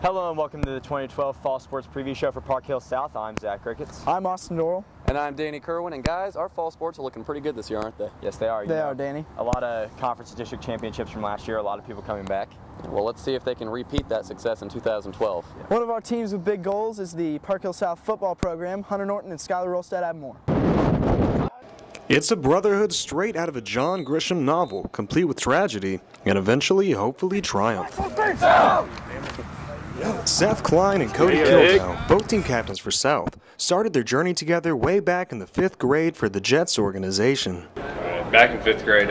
Hello and welcome to the 2012 Fall Sports Preview Show for Park Hill South. I'm Zach Ricketts. I'm Austin Dorrell. And I'm Danny Kerwin. And guys, our fall sports are looking pretty good this year, aren't they? Yes, they are. They are, Danny. A lot of conference and district championships from last year, a lot of people coming back. Well, let's see if they can repeat that success in 2012. One of our teams with big goals is the Park Hill South football program. Hunter Norton and Skylar Rolstad have more. It's a brotherhood straight out of a John Grisham novel, complete with tragedy and eventually, hopefully, triumph. Seth Klein and Cody Kildow, both team captains for South, started their journey together way back in the 5th grade for the Jets organization. Back in 5th grade,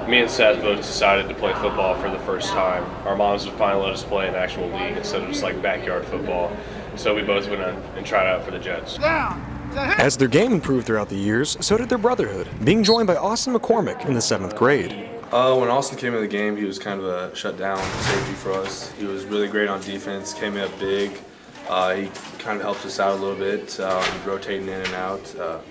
me and Seth both decided to play football for the first time. Our moms would finally let us play in the actual league instead of just like backyard football. So we both went and tried out for the Jets. As their game improved throughout the years, so did their brotherhood, being joined by Austin McCormick in the 7th grade. When Austin came in the game, he was kind of a shutdown safety for us. He was really great on defense, came in up big. He kind of helped us out a little bit, rotating in and out.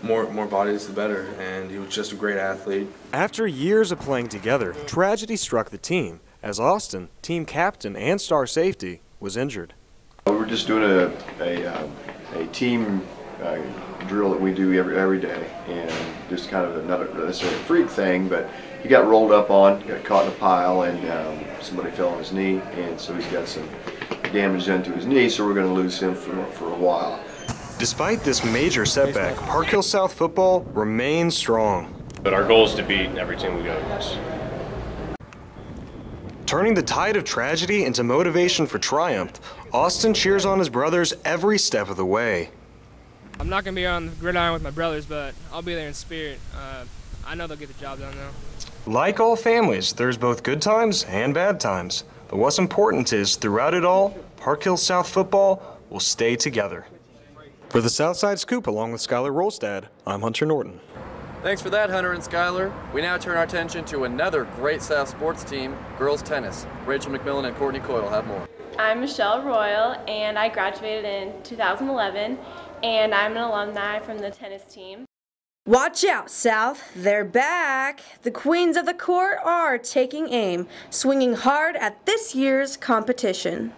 More bodies, the better, and he was just a great athlete. After years of playing together, tragedy struck the team as Austin, team captain and star safety, was injured. We were just doing a team drill that we do every day, and just kind of not necessarily a freak thing, but he got rolled up on, got caught in a pile, and somebody fell on his knee, and so he's got some damage done to his knee, so we're going to lose him for a while. Despite this major setback, Park Hill South football remains strong. But our goal is to beat every team we go against. Turning the tide of tragedy into motivation for triumph, Austin cheers on his brothers every step of the way. I'm not going to be on the gridiron with my brothers, but I'll be there in spirit. I know they'll get the job done, though. Like all families, there's both good times and bad times. But what's important is, throughout it all, Park Hill South football will stay together. For the Southside Scoop, along with Skylar Rolstad, I'm Hunter Norton. Thanks for that, Hunter and Skylar. We now turn our attention to another great South sports team, girls tennis. Rachel McMillan and Courtney Coyle have more. I'm Michelle Royal, and I graduated in 2011, and I'm an alumni from the tennis team. Watch out, South. They're back. The queens of the court are taking aim, swinging hard at this year's competition.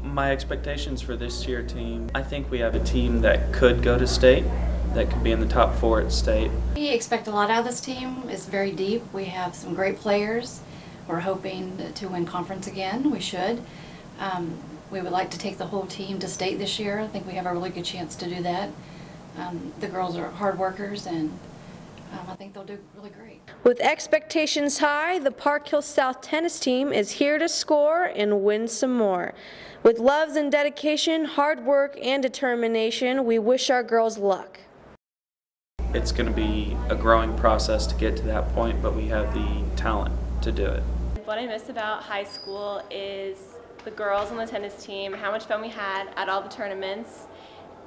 My expectations for this year team, I think we have a team that could go to state, that could be in the top 4 at state. We expect a lot out of this team. It's very deep. We have some great players. We're hoping to win conference again. We should. We would like to take the whole team to state this year. I think we have a really good chance to do that. The girls are hard workers, and I think they'll do really great. With expectations high, the Park Hill South tennis team is here to score and win some more. With loves and dedication, hard work, and determination, we wish our girls luck. It's going to be a growing process to get to that point, but we have the talent to do it. What I miss about high school is the girls on the tennis team, how much fun we had at all the tournaments,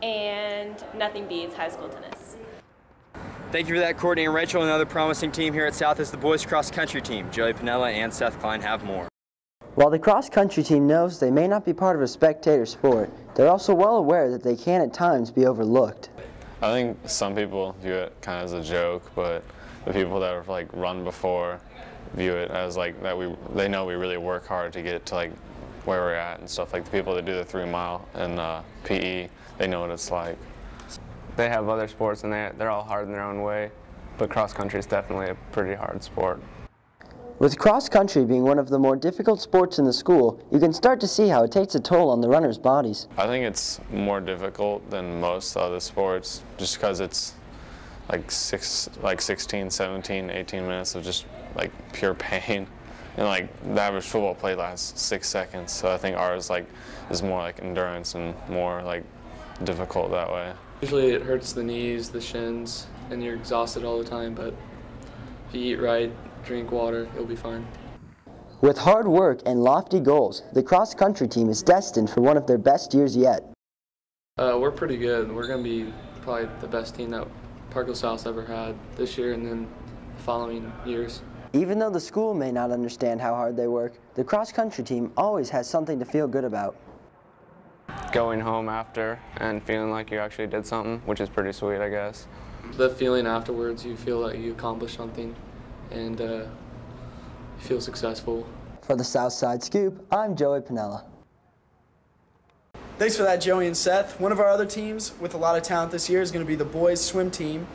and nothing beats high school tennis. Thank you for that, Courtney and Rachel. Another promising team here at South is the boys cross country team. Joey Pinella and Seth Klein have more. While the cross country team knows they may not be part of a spectator sport, they're also well aware that they can at times be overlooked. I think some people view it kind of as a joke, but the people that have like run before view it as like that they know we really work hard to get to like where we're at and stuff. Like the people that do the 3-mile and PE, they know what it's like. They have other sports and they're all hard in their own way, but cross country is definitely a pretty hard sport. With cross country being one of the more difficult sports in the school, you can start to see how it takes a toll on the runners' bodies. I think it's more difficult than most other sports just because it's like 16, 17, 18 minutes of just like pure pain. And like the average football play lasts 6 seconds, so I think ours like is more like endurance and more like difficult that way. Usually it hurts the knees, the shins, and you're exhausted all the time, but if you eat right, drink water, you'll be fine. With hard work and lofty goals, the cross-country team is destined for one of their best years yet. We're pretty good. We're going to be probably the best team that Park Hill South's ever had this year and then the following years. Even though the school may not understand how hard they work, the cross-country team always has something to feel good about. Going home after and feeling like you actually did something, which is pretty sweet, I guess. The feeling afterwards, you feel like you accomplished something and you feel successful. For the Southside Scoop, I'm Joey Pinella. Thanks for that, Joey and Seth. One of our other teams with a lot of talent this year is going to be the boys swim team.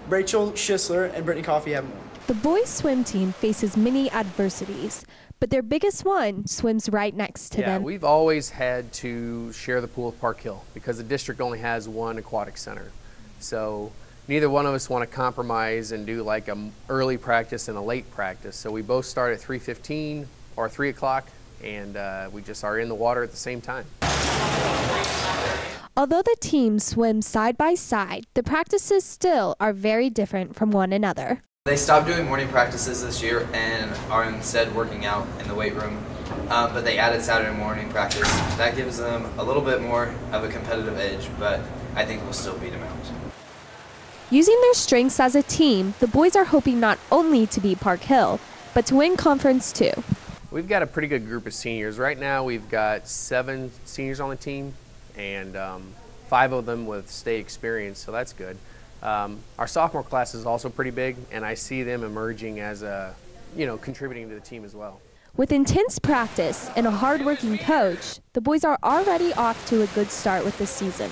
Rachel Schisler and Brittany Coffey have more. The boys swim team faces many adversities, but their biggest one swims right next to them. We've always had to share the pool with Park Hill because the district only has one aquatic center. So neither one of us want to compromise and do like an early practice and a late practice. So we both start at 3:15 or 3 o'clock, and we just are in the water at the same time. Although the teams swim side by side, the practices still are very different from one another. They stopped doing morning practices this year and are instead working out in the weight room, but they added Saturday morning practice. That gives them a little bit more of a competitive edge, but I think we'll still beat them out. Using their strengths as a team, the boys are hoping not only to beat Park Hill, but to win conference too. We've got a pretty good group of seniors. Right now we've got 7 seniors on the team and 5 of them with state experience, so that's good. Our sophomore class is also pretty big, and I see them emerging as contributing to the team as well. With intense practice and a hard-working coach, the boys are already off to a good start with this season.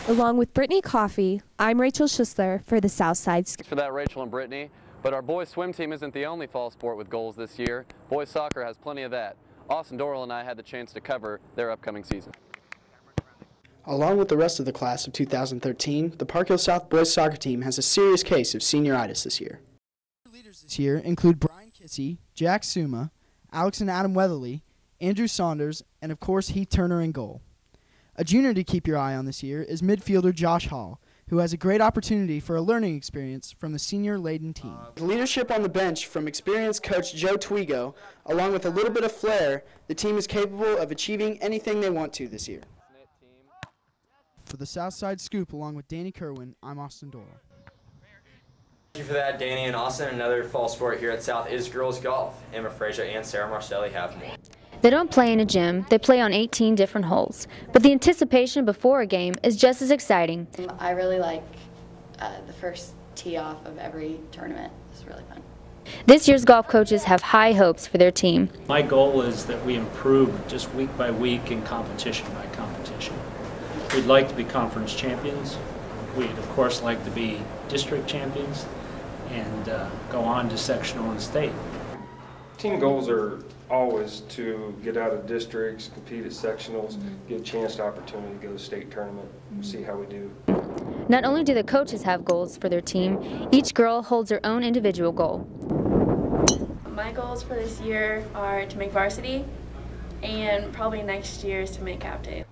Along with Brittany Coffey, I'm Rachel Schisler for the Southside Scoop. Thanks for that, Rachel and Brittany. But our boys swim team isn't the only fall sport with goals this year. Boys soccer has plenty of that. Austin Doral and I had the chance to cover their upcoming season. Along with the rest of the class of 2013, the Park Hill South boys soccer team has a serious case of senioritis this year. Leaders this year include Brian Kissy, Jack Suma, Alex and Adam Weatherly, Andrew Saunders, and of course Heath Turner in goal. A junior to keep your eye on this year is midfielder Josh Hall, who has a great opportunity for a learning experience from the senior-laden team. Leadership on the bench from experienced coach Joe Twigo, along with a little bit of flair, the team is capable of achieving anything they want to this year. For the Southside Scoop, along with Danny Kerwin, I'm Austin Doral. Thank you for that, Danny and Austin. Another fall sport here at South is girls golf. Emma Frazier and Sarah Marcelli have more. They don't play in a gym, they play on 18 different holes. But the anticipation before a game is just as exciting. I really like the first tee off of every tournament. It's really fun. This year's golf coaches have high hopes for their team. My goal is that we improve just week by week and competition by competition. We'd like to be conference champions. We'd of course like to be district champions and go on to sectional and state. Team goals are always to get out of districts, compete at sectionals, get a chance to opportunity to go to state tournament, see how we do. Not only do the coaches have goals for their team, each girl holds her own individual goal. My goals for this year are to make varsity and probably next year is to make captain.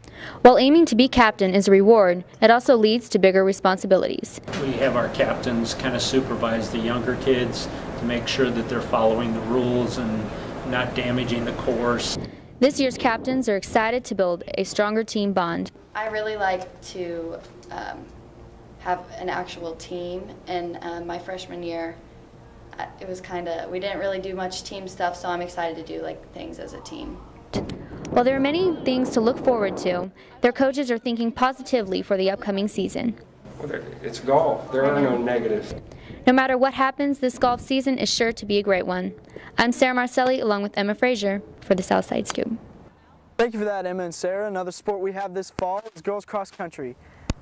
While aiming to be captain is a reward, it also leads to bigger responsibilities. We have our captains kind of supervise the younger kids to make sure that they're following the rules and not damaging the course. This year's captains are excited to build a stronger team bond. I really like to have an actual team. In my freshman year, it was we didn't really do much team stuff, so I'm excited to do things as a team. While there are many things to look forward to, their coaches are thinking positively for the upcoming season. It's golf. There are no negatives. No matter what happens, this golf season is sure to be a great one. I'm Sarah Marcelli along with Emma Frazier for the Southside Scoop. Thank you for that, Emma and Sarah. Another sport we have this fall is girls cross country.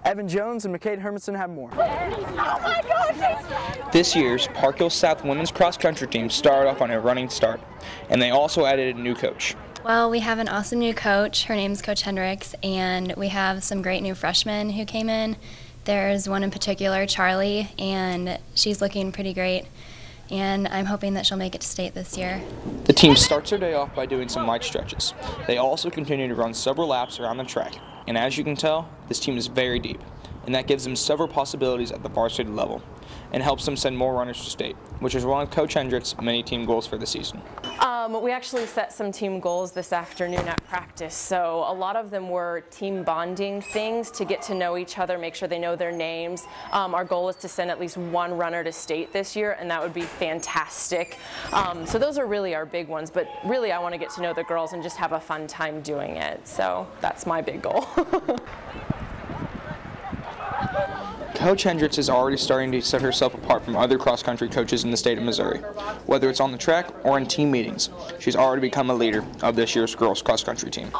Evan Jones and McCade Hermanson have more. Oh my gosh! This year's Park Hill South women's cross country team started off on a running start, and they also added a new coach. Well, we have an awesome new coach. Her name's Coach Hendricks, and we have some great new freshmen who came in. There's one in particular, Charlie, and she's looking pretty great, and I'm hoping that she'll make it to state this year. The team starts their day off by doing some light stretches. They also continue to run several laps around the track, and as you can tell, this team is very deep, and that gives them several possibilities at the varsity level and helps them send more runners to state, which is one of Coach Hendricks' many team goals for the season. We actually set some team goals this afternoon at practice, so a lot of them were team bonding things to get to know each other, make sure they know their names. Our goal is to send at least one runner to state this year, and that would be fantastic. So those are really our big ones, but really I want to get to know the girls and just have a fun time doing it, so that's my big goal. Coach Hendricks is already starting to set herself apart from other cross-country coaches in the state of Missouri. Whether it's on the track or in team meetings, she's already become a leader of this year's girls cross-country team.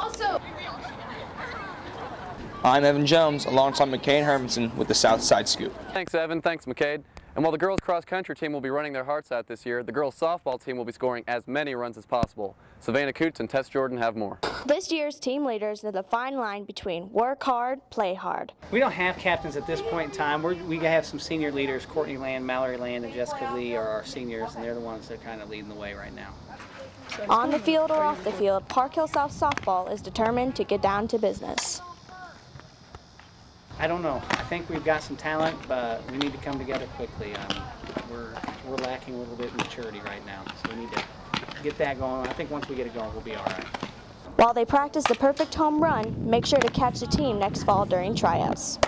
I'm Evan Jones, alongside McCade Hermanson with the Southside Scoop. Thanks, Evan. Thanks, McCade. And while the girls cross-country team will be running their hearts out this year, the girls softball team will be scoring as many runs as possible. Savannah Coots and Tess Jordan have more. This year's team leaders know the fine line between work hard, play hard. We don't have captains at this point in time. We have some senior leaders. Courtney Land, Mallory Land, and Jessica Lee are our seniors, and they're the ones that are kind of leading the way right now. On the field or off the field, Park Hill South softball is determined to get down to business. I don't know. I think we've got some talent, but we need to come together quickly. We're lacking a little bit of maturity right now, so we need to get that going. I think once we get it going, we'll be all right. While they practice the perfect home run, make sure to catch the team next fall during tryouts.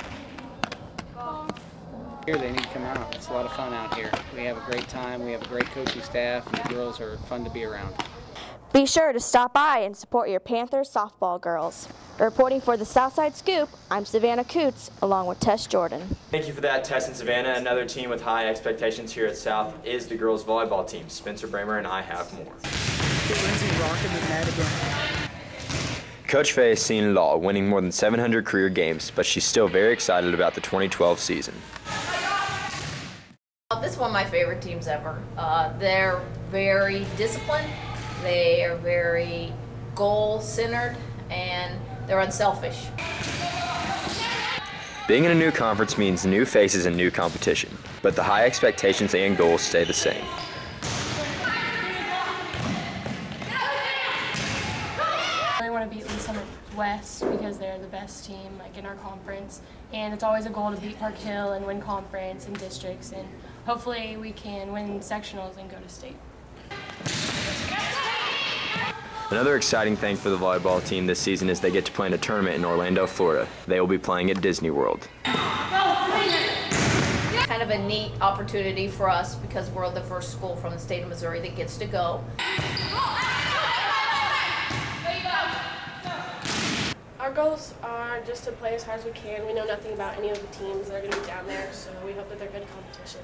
Here they need to come out. It's a lot of fun out here. We have a great time. We have a great coaching staff, and the girls are fun to be around. Be sure to stop by and support your Panthers softball girls. Reporting for the Southside Scoop, I'm Savannah Coots, along with Tess Jordan. Thank you for that, Tess and Savannah. Another team with high expectations here at South is the girls volleyball team. Spencer Bramer and I have more. Lindsay rocking the net again. Coach Faye has seen it all, winning more than 700 career games, but she's still very excited about the 2012 season. This is one of my favorite teams ever. They're very disciplined, they are very goal-centered, and they're unselfish. Being in a new conference means new faces and new competition, but the high expectations and goals stay the same. I really want to beat Lee Summit West because they're the best team in our conference, and it's always a goal to beat Park Hill and win conference and districts, and hopefully we can win sectionals and go to state. Another exciting thing for the volleyball team this season is they get to play in a tournament in Orlando, Florida. They will be playing at Disney World. Kind of a neat opportunity for us because we're the first school from the state of Missouri that gets to go. Our goals are just to play as hard as we can. We know nothing about any of the teams that are going to be down there, so we hope that they're good competition.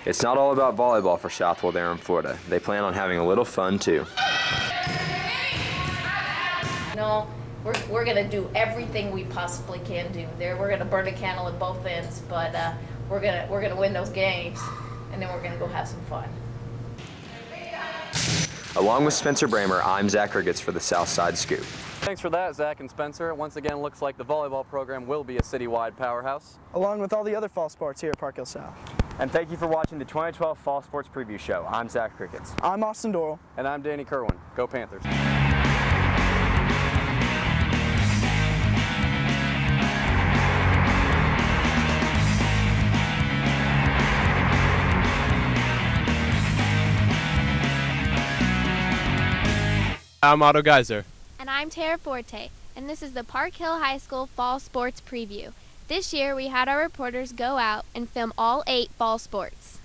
It's not all about volleyball for South while they're in Florida. They plan on having a little fun too. No, we're going to do everything we possibly can do. We're going to burn a candle at both ends, but we're going to win those games, and then we're going to go have some fun. Along with Spencer Bramer, I'm Zach Ricketts for the Southside Scoop. Thanks for that, Zach and Spencer. Once again, looks like the volleyball program will be a citywide powerhouse. Along with all the other fall sports here at Park Hill South. And thank you for watching the 2012 Fall Sports Preview Show. I'm Zach Ricketts. I'm Austin Doral. And I'm Danny Kerwin. Go Panthers. I'm Otto Geiser. And I'm Tara Forte, and this is the Park Hill High School Fall Sports Preview. This year we had our reporters go out and film all 8 fall sports.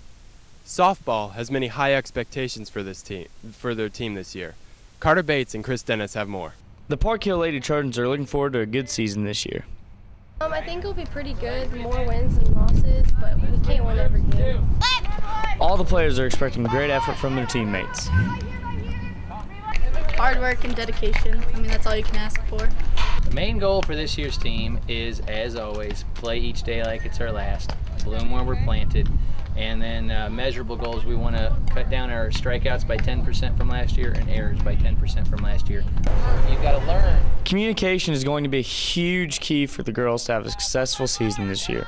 Softball has many high expectations for their team this year. Carter Bates and Chris Dennis have more. The Park Hill Lady Trojans are looking forward to a good season this year. I think it'll be pretty good, more wins than losses, but we can't win every game. All the players are expecting great effort from their teammates. Hard work and dedication. I mean, that's all you can ask for. The main goal for this year's team is, as always, play each day like it's our last, bloom where we're planted, and then measurable goals. We want to cut down our strikeouts by 10% from last year and errors by 10% from last year. You've got to learn. Communication is going to be a huge key for the girls to have a successful season this year.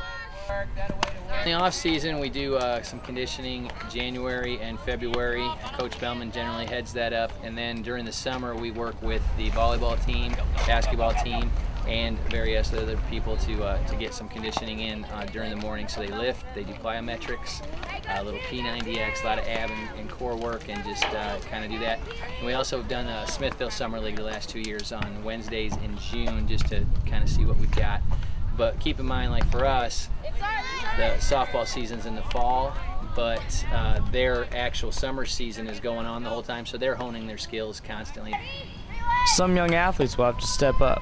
In the off season, we do some conditioning January and February. Coach Bellman generally heads that up, and then during the summer we work with the volleyball team, basketball team, and various other people to get some conditioning in during the morning. So they lift, they do plyometrics, a little P90X, a lot of ab and core work, and just kind of do that. And we also have done Smithville Summer League the last 2 years on Wednesdays in June, just to kind of see what we've got. But keep in mind, like for us, the softball season's in the fall, but their actual summer season is going on the whole time, so they're honing their skills constantly. Some young athletes will have to step up.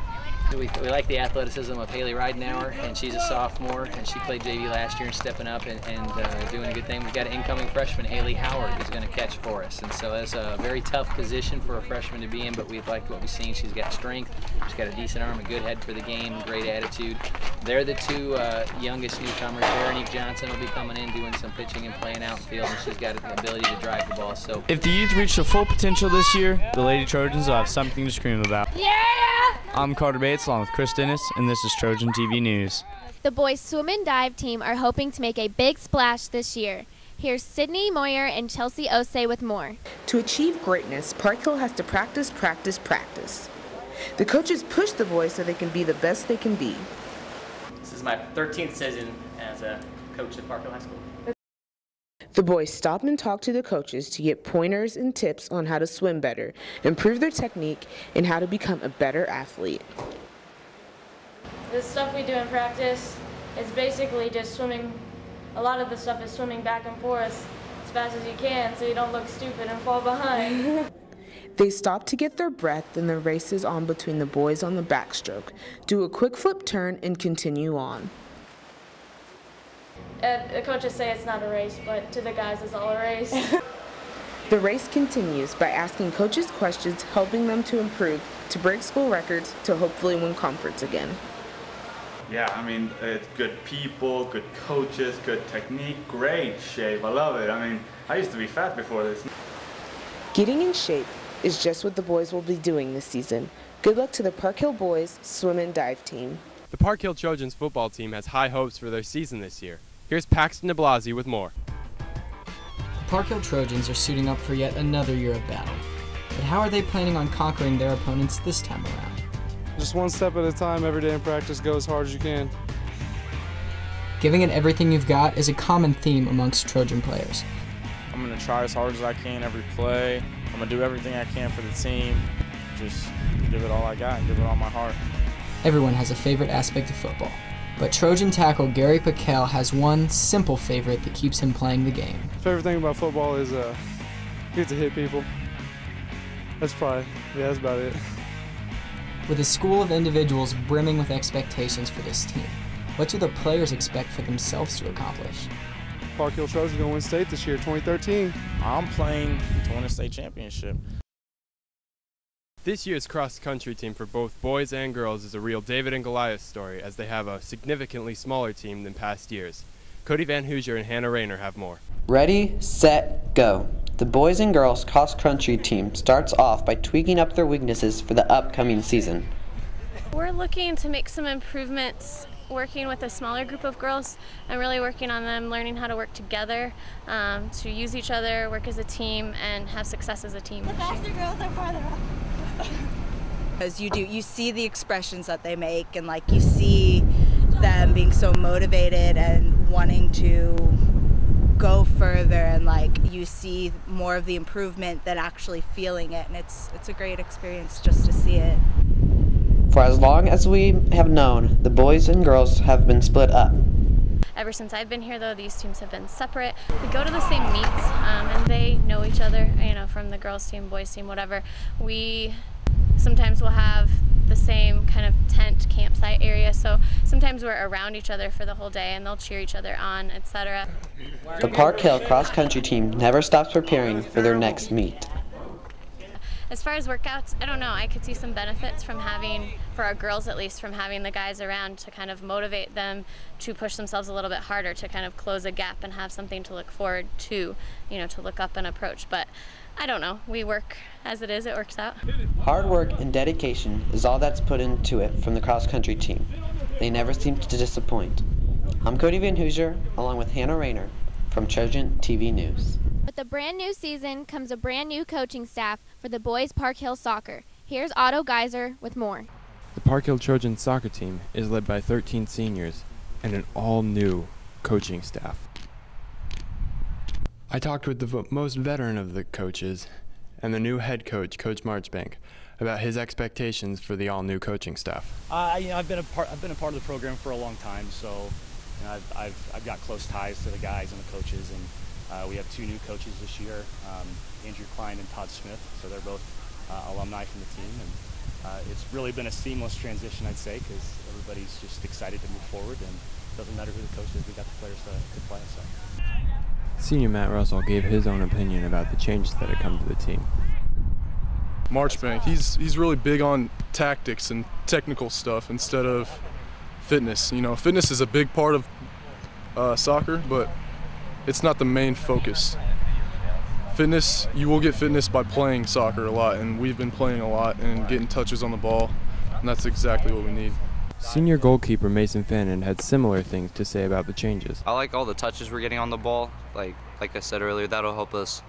We like the athleticism of Haley Ridenauer, and she's a sophomore, and she played JV last year and stepping up and doing a good thing. We've got an incoming freshman, Haley Howard, who's going to catch for us, and so that's a very tough position for a freshman to be in, but we've liked what we've seen. She's got strength, she's got a decent arm, a good head for the game, great attitude. They're the two youngest newcomers. Veronique Johnson will be coming in, doing some pitching and playing outfield, and she's got the ability to drive the ball. So, if the youth reach their full potential this year, the Lady Trojans will have something to scream about. Yeah! I'm Carter Bates along with Chris Dennis, and this is Trojan TV News. The boys swim and dive team are hoping to make a big splash this year. Here's Sydney Moyer and Chelsea Osei with more. To achieve greatness, Park Hill has to practice, practice, practice. The coaches push the boys so they can be the best they can be. This is my 13th season as a coach at Park Hill High School. The boys stop and talk to the coaches to get pointers and tips on how to swim better, improve their technique, and how to become a better athlete. The stuff we do in practice is basically just swimming. A lot of the stuff is swimming back and forth as fast as you can so you don't look stupid and fall behind. They stop to get their breath, and the race is on between the boys on the backstroke. Do a quick flip turn and continue on. The coaches say it's not a race, but to the guys it's all a race. The race continues by asking coaches questions, helping them to improve, to break school records, to hopefully win conference again. Yeah, I mean, it's good people, good coaches, good technique, great shape. I love it. I mean, I used to be fat before this. Getting in shape is just what the boys will be doing this season. Good luck to the Park Hill boys swim and dive team. The Park Hill Trojans football team has high hopes for their season this year. Here's Paxton DeBlasi with more. The Park Hill Trojans are suiting up for yet another year of battle. But how are they planning on conquering their opponents this time around? Just one step at a time, every day in practice, go as hard as you can. Giving it everything you've got is a common theme amongst Trojan players. I'm going to try as hard as I can every play. I'm going to do everything I can for the team. Just give it all I got, give it all my heart. Everyone has a favorite aspect of football. But Trojan tackle Gary Piquel has one simple favorite that keeps him playing the game. Favorite thing about football is you get to hit people. That's about it. With a school of individuals brimming with expectations for this team, what do the players expect for themselves to accomplish? Park Hill Trojans going to win state this year, 2013. I'm playing to win a state championship. This year's cross-country team for both boys and girls is a real David and Goliath story, as they have a significantly smaller team than past years. Cody Van Hoosier and Hannah Rayner have more. Ready, set, go. The boys and girls cross-country team starts off by tweaking up their weaknesses for the upcoming season. We're looking to make some improvements working with a smaller group of girls and really working on them learning how to work together, to use each other, work as a team, and have success as a team. The faster girls are farther off. Because you see the expressions that they make, and like you see them being so motivated and wanting to go further, and like you see more of the improvement than actually feeling it, and it's a great experience just to see it. For as long as we have known, the boys and girls have been split up. Ever since I've been here, though, these teams have been separate. We go to the same meets, and they know each other, you know, from the girls team, boys team, whatever. We sometimes will have the same kind of tent campsite area, so sometimes we're around each other for the whole day, and they'll cheer each other on, etc. The Park Hill cross-country team never stops preparing for their next meet. As far as workouts, I don't know, I could see some benefits from having, for our girls at least, from having the guys around to kind of motivate them to push themselves a little bit harder, to kind of close a gap and have something to look forward to, you know, to look up and approach. But I don't know, we work as it is, it works out. Hard work and dedication is all that's put into it from the cross-country team. They never seem to disappoint. I'm Cody Van Hoosier, along with Hannah Rayner from Trojan TV News. With a brand new season comes a brand new coaching staff for the boys Park Hill Soccer. Here's Otto Geiser with more. The Park Hill Trojan soccer team is led by 13 seniors and an all-new coaching staff. I talked with the most veteran of the coaches and the new head coach, Coach Marchbank, about his expectations for the all-new coaching staff. I've been a part of the program for a long time, so you know, I've got close ties to the guys and the coaches, and we have two new coaches this year, Andrew Klein and Todd Smith. So they're both alumni from the team, and It's really been a seamless transition, I'd say, because everybody's just excited to move forward, and it doesn't matter who the coach is, we got the players to play. So. Senior Matt Russell gave his own opinion about the changes that had come to the team. Marchbank, he's really big on tactics and technical stuff instead of fitness. You know, fitness is a big part of soccer, but it's not the main focus. Fitness, you will get fitness by playing soccer a lot, and we've been playing a lot and getting touches on the ball, and that's exactly what we need. Senior goalkeeper Mason Fannin had similar things to say about the changes. I like all the touches we're getting on the ball. Like I said earlier, that'll help us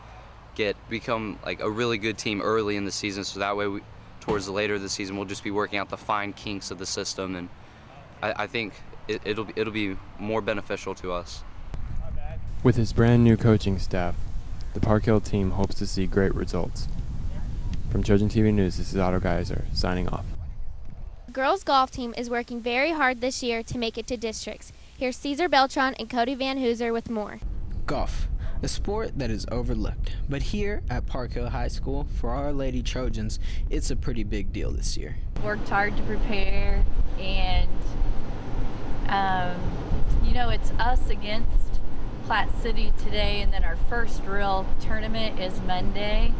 become like a really good team early in the season, so that way towards the later of the season we'll just be working out the fine kinks of the system, and I think it'll be more beneficial to us. With his brand new coaching staff, the Park Hill team hopes to see great results. From Trojan TV News, this is Otto Geiser signing off. The girls golf team is working very hard this year to make it to districts. Here's Caesar Beltran and Cody Van Hooser with more. Golf, a sport that is overlooked, but here at Park Hill High School, for our Lady Trojans, it's a pretty big deal this year. Worked hard to prepare, and you know, it's us against Platte City today, and then our first real tournament is Monday.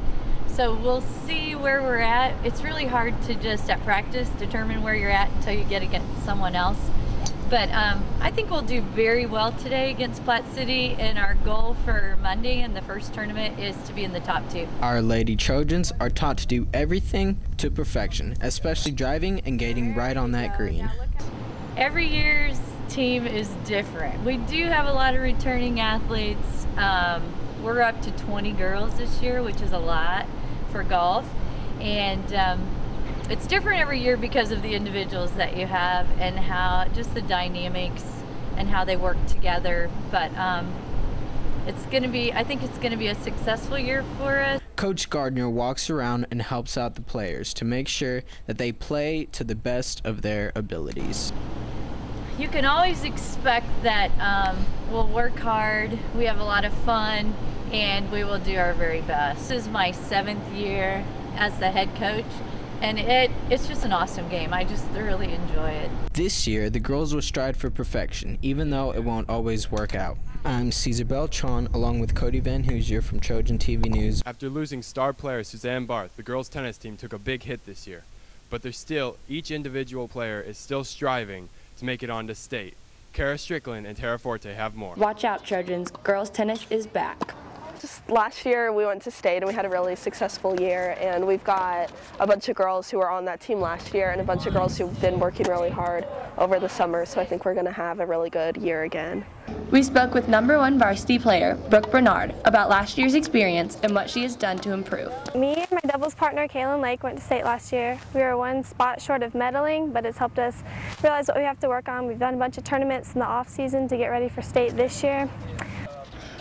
So we'll see where we're at. It's really hard to just at practice determine where you're at until you get against someone else. But I think we'll do very well today against Platte City, and our goal for Monday in the first tournament is to be in the top 2. Our Lady Trojans are taught to do everything to perfection, especially driving and getting right on that green. Every year's team is different. We do have a lot of returning athletes. We're up to 20 girls this year, which is a lot for golf, and it's different every year because of the individuals that you have and how just the dynamics and how they work together. But it's going to be, I think it's going to be a successful year for us. Coach Gardner walks around and helps out the players to make sure that they play to the best of their abilities. You can always expect that we'll work hard, we have a lot of fun, and we will do our very best. This is my 7th year as the head coach, and it's just an awesome game. I just thoroughly enjoy it. This year, the girls will strive for perfection, even though it won't always work out. I'm Caesar Beltran, along with Cody Van Hooser from Trojan TV News. After losing star player Suzanne Barth, the girls tennis team took a big hit this year. But each individual player is still striving to make it onto state. Kara Strickland and Tara Forte have more. Watch out, Trojans. Girls tennis is back. Just last year we went to state and we had a really successful year, and we've got a bunch of girls who were on that team last year and a bunch of girls who've been working really hard over the summer, so I think we're going to have a really good year again. We spoke with #1 varsity player Brooke Bernard about last year's experience and what she has done to improve. Me and my doubles partner Kaylin Lake went to state last year. We were one spot short of medaling, but it's helped us realize what we have to work on. We've done a bunch of tournaments in the off season to get ready for state this year.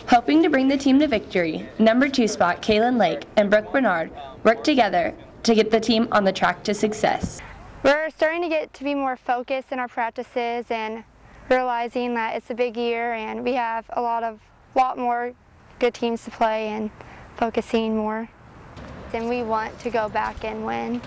Hoping to bring the team to victory, #2 spot Kaylin Lake and Brooke Bernard worked together to get the team on the track to success. We're starting to get to be more focused in our practices and realizing that it's a big year and we have a lot more good teams to play and focusing more. And we want to go back and win.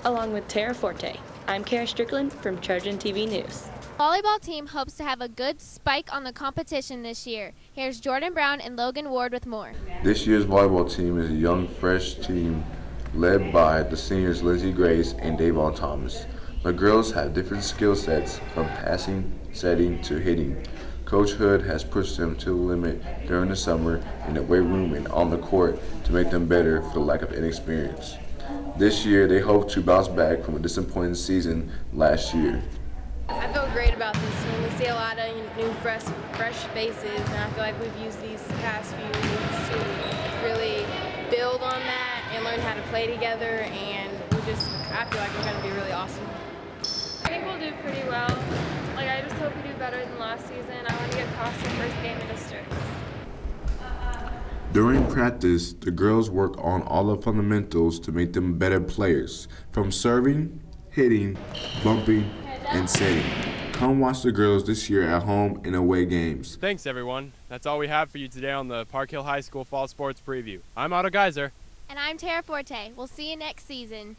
Along with Tara Forte, I'm Kara Strickland from Trojan TV News. Volleyball team hopes to have a good spike on the competition this year. Here's Jordan Brown and Logan Ward with more. This year's volleyball team is a young, fresh team led by the seniors Lindsay Grace and Davon Thomas. The girls have different skill sets from passing, setting, to hitting. Coach Hood has pushed them to the limit during the summer in the weight room and on the court to make them better for the lack of inexperience. This year, they hope to bounce back from a disappointing season last year. I feel great about this team. We see a lot of new, fresh faces, and I feel like we've used these past few weeks to really build on that and learn how to play together, and I feel like we're going to be really awesome. I think we'll do pretty well. I just hope we do better than last season. I want to get past the first game in districts. During practice, the girls work on all the fundamentals to make them better players, from serving, hitting, bumping, and setting. Come watch the girls this year at home and away games. Thanks, everyone. That's all we have for you today on the Park Hill High School Fall Sports Preview. I'm Otto Geiser. And I'm Tara Forte. We'll see you next season.